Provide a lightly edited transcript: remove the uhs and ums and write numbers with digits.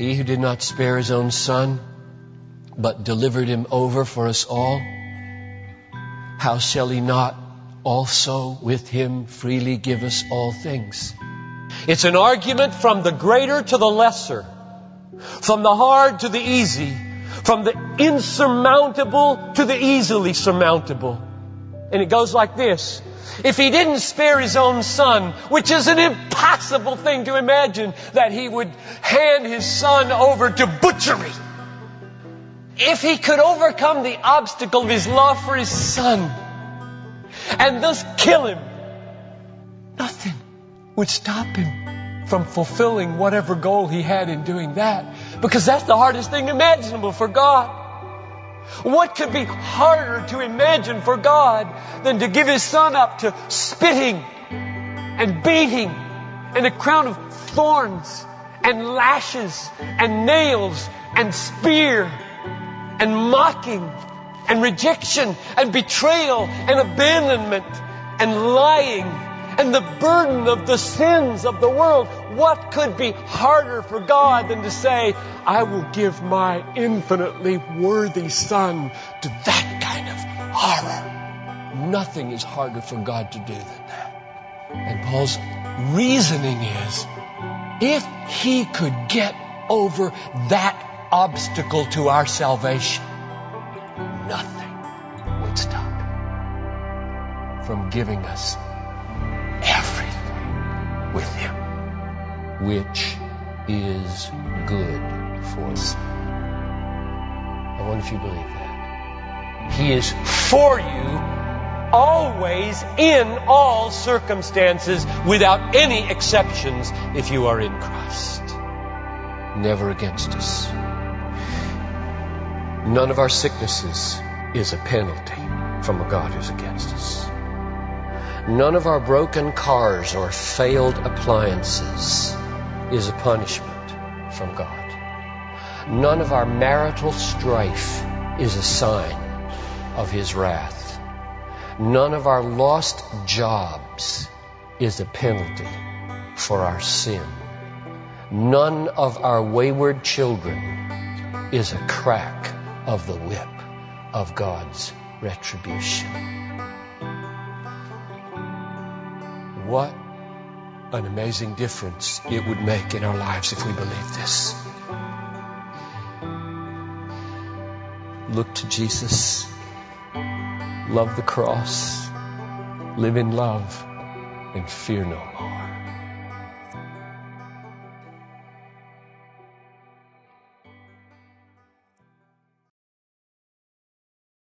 He who did not spare His own Son, but delivered Him over for us all, how shall He not also with Him freely give us all things? It's an argument from the greater to the lesser, from the hard to the easy, from the insurmountable to the easily surmountable. And it goes like this. If He didn't spare His own Son, which is an impossible thing to imagine, that He would hand His Son over to butchery. If He could overcome the obstacle of His love for His Son and thus kill Him, nothing would stop Him from fulfilling whatever goal He had in doing that. Because that's the hardest thing imaginable for God. What could be harder to imagine for God than to give His Son up to spitting and beating and a crown of thorns and lashes and nails and spear and mocking and rejection and betrayal and abandonment and lying and the burden of the sins of the world? What could be harder for God than to say, I will give my infinitely worthy Son to that kind of horror? Nothing is harder for God to do than that. And Paul's reasoning is, if He could get over that obstacle to our salvation, nothing would stop Him from giving us everything with Him, which is good for us. I wonder if you believe that. He is for you always, in all circumstances, without any exceptions, if you are in Christ. Never against us. None of our sicknesses is a penalty from a God who's against us. None of our broken cars or failed appliances is a punishment from God. None of our marital strife is a sign of His wrath. None of our lost jobs is a penalty for our sin. None of our wayward children is a crack of the whip of God's retribution. What an amazing difference it would make in our lives if we believe this. Look to Jesus. Love the cross. Live in love and fear no more.